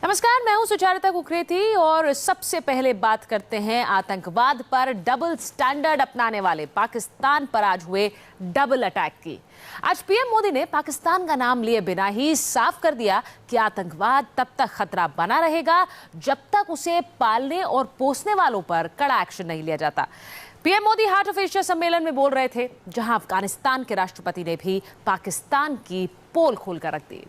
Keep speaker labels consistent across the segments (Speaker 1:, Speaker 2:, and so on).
Speaker 1: नमस्कार, मैं हूं सुचारिता कुकरेती और सबसे पहले बात करते हैं आतंकवाद पर डबल स्टैंडर्ड अपनाने वाले पाकिस्तान पर आज हुए डबल अटैक की। आज पीएम मोदी ने पाकिस्तान का नाम लिए बिना ही साफ कर दिया कि आतंकवाद तब तक खतरा बना रहेगा जब तक उसे पालने और पोसने वालों पर कड़ा एक्शन नहीं लिया जाता। PM Modi heart of Asia सम्मेलन में बोल रहे थे, जहां अफगानिस्तान के राष्ट्रपति ने भी पाकिस्तान की पोल खोलकर रख दी।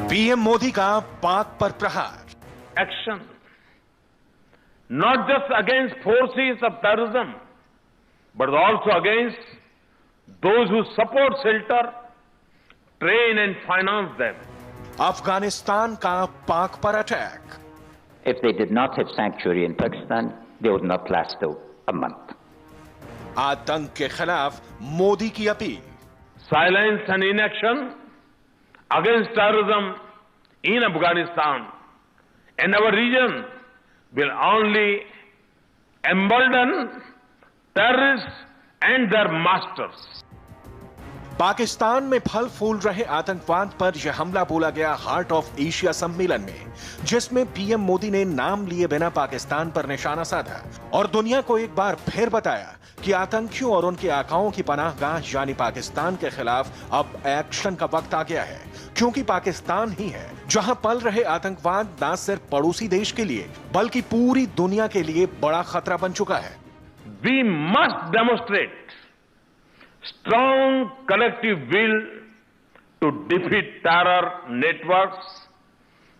Speaker 2: पीएम मोदी का पाक पर प्रहार।
Speaker 3: Action not just against forces of terrorism but also against those who support shelter, train and finance them.
Speaker 2: Afghanistan का पाक पर attack.
Speaker 4: If they did not have sanctuary in Pakistan, they would not last a month.
Speaker 2: आतंक के खिलाफ मोदी की appeal.
Speaker 3: Silence and inaction against terrorism in Afghanistan and our region will only embolden terrorists and their masters.
Speaker 2: Pakistan में फल फूल रहे आतंकवाद पर यह हमला बोला गया हार्ट ऑफ एशिया सम्मेलन में, जिसमें पीएम मोदी ने नाम लिए बिना पाकिस्तान पर निशाना साधा और दुनिया को एक बार फिर बताया कि आतंकियों और उनके आकाओं की पनाहगाह यानी पाकिस्तान के खिलाफ अब एक्शन का वक्त आ गया है, क्योंकि पाकिस्तान ही है जहां पल रहे आतंकवाद न सिर्फ पड़ोसी देश के लिए बल्कि पूरी दुनिया के लिए बड़ा खतरा बन चुका है।
Speaker 3: We must demonstrate strong collective will to defeat terror networks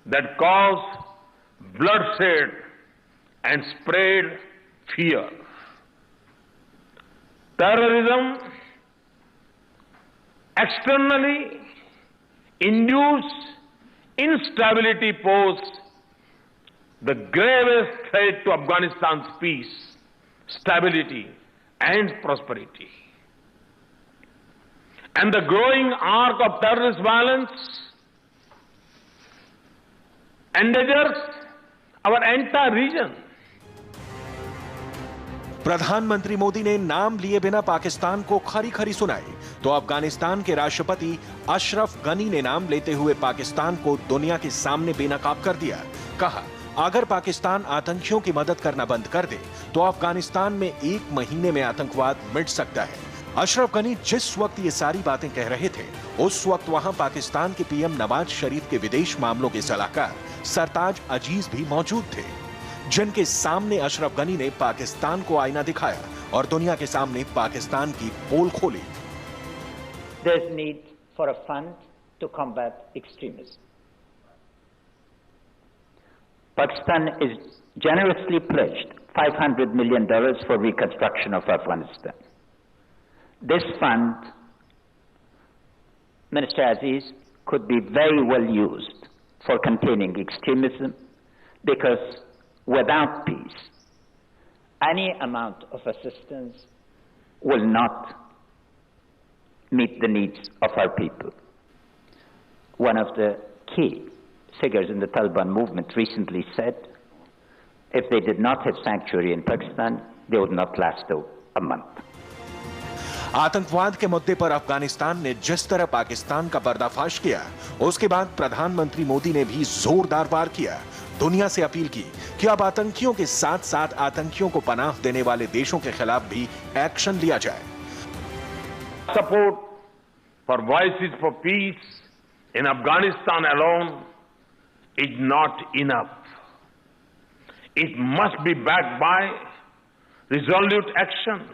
Speaker 3: that cause bloodshed and spread fear. Terrorism externally induced instability poses the gravest threat to Afghanistan's peace, stability, and prosperity. And the growing arc of terrorist violence endangers our entire region.
Speaker 2: प्रधानमंत्री मोदी ने नाम लिए बिना पाकिस्तान को खरी खरी सुनाई तो अफगानिस्तान के राष्ट्रपति अशरफ गनी ने नाम लेते हुए पाकिस्तान को दुनिया के सामने बेनकाब कर दिया। कहा, अगर पाकिस्तान आतंकियों की मदद करना बंद कर दे तो अफगानिस्तान में 1 महीने में आतंकवाद मिट सकता है। अशरफ गनी जिस वक्त ये सारी बातें कह रहे थे, उस वक्त वहां पाकिस्तान के पीएम नवाज शरीफ के विदेश मामलों के सलाहकार सरताज अजीज भी मौजूद थे, जिनके सामने अशरफ गनी ने पाकिस्तान को आईना दिखाया और दुनिया के सामने पाकिस्तान की पोल खोली।
Speaker 4: There's need for a fund to combat extremism. Pakistan is generously pledged $500 million for reconstruction of Afghanistan. This fund, Minister Aziz, could be very well used for containing extremism, because without peace, any amount of assistance will not meet the needs of our people. One of the key figures in the Taliban movement recently said, if they did not have sanctuary in Pakistan, they would not last a month.
Speaker 2: आतंकवाद के मुद्दे पर अफगानिस्तान ने जिस तरह पाकिस्तान का पर्दाफाश किया, उसके बाद प्रधानमंत्री मोदी ने भी जोरदार वार किया, दुनिया से अपील की कि अब आतंकियों के साथ साथ आतंकियों को पनाह देने वाले देशों के खिलाफ भी एक्शन लिया जाए।
Speaker 3: Support for Voices for Peace in Afghanistan alone is not enough. It must be backed by resolute action,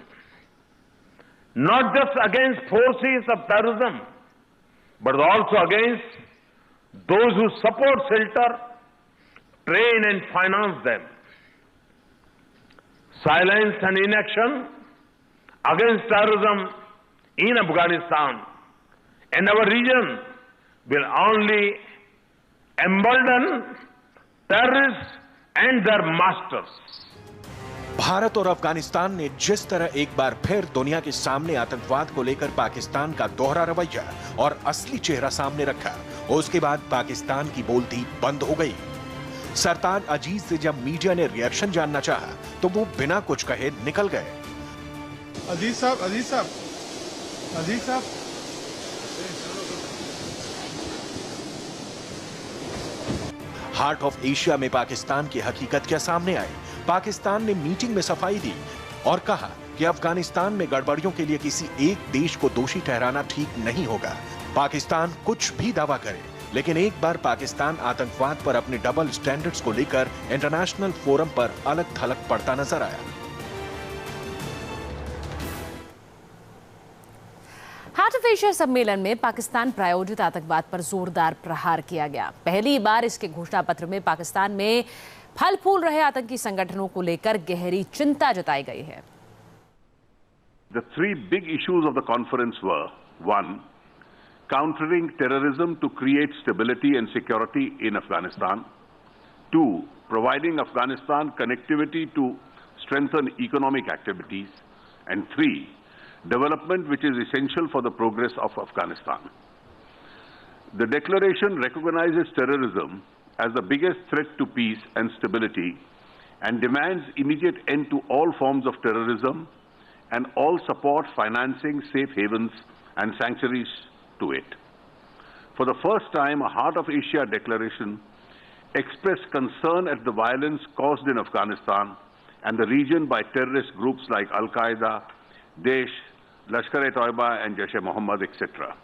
Speaker 3: not just against forces of terrorism, but also against those who support shelter, train and finance them. Silence and inaction against terrorism in Afghanistan and our region will only embolden terrorists and their masters.
Speaker 2: Bharat और अफगानिस्तान ने जिस तरह एक बार फिर दुनिया के सामने आतंकवाद को लेकर पाकिस्तान का दोहरा रवैया और असली चेहरा सामने रखा, उसके बाद पाकिस्तान की बोलती बंद हो गई। सरताज अजीज से जब मीडिया ने रिएक्शन जानना चाहा तो वो बिना कुछ कहे निकल गए।
Speaker 5: अजीज साहब
Speaker 2: हार्ट ऑफ एशिया में पाकिस्तान की हकीकत क्या सामने आई? पाकिस्तान ने मीटिंग में सफाई दी और कहा कि अफगानिस्तान में गड़बड़ियों के लिए किसी एक देश को दोषी ठहराना ठीक नहीं होगा। पाकिस्तान कुछ भी दावा करे, लेकिन एक बार पाकिस्तान आतंकवाद पर अपने डबल स्टैंडर्ड्स को लेकर इंटरनेशनल फोरम पर अलग थलग पड़ता नजर आया।
Speaker 1: हार्ट ऑफ एशिया सम्मेलन में पाकिस्तान प्रायोजित आतंकवाद पर जोरदार प्रहार किया गया। पहली बार इसके घोषणा पत्र में पाकिस्तान में फल फूल रहे आतंकी संगठनों को लेकर गहरी चिंता जताई गई है।
Speaker 6: The three big issues of the conference were: 1, countering terrorism to create stability and security in Afghanistan; 2, providing Afghanistan connectivity to strengthen economic activities; and 3, development which is essential for the progress of Afghanistan. The declaration recognizes terrorism as the biggest threat to peace and stability and demands immediate end to all forms of terrorism and all support financing safe havens and sanctuaries to it. For the first time, a Heart of Asia declaration expressed concern at the violence caused in Afghanistan and the region by terrorist groups like Al-Qaeda, Daesh, Lashkar-e-Toiba and Jaish-e-Mohammed, etc.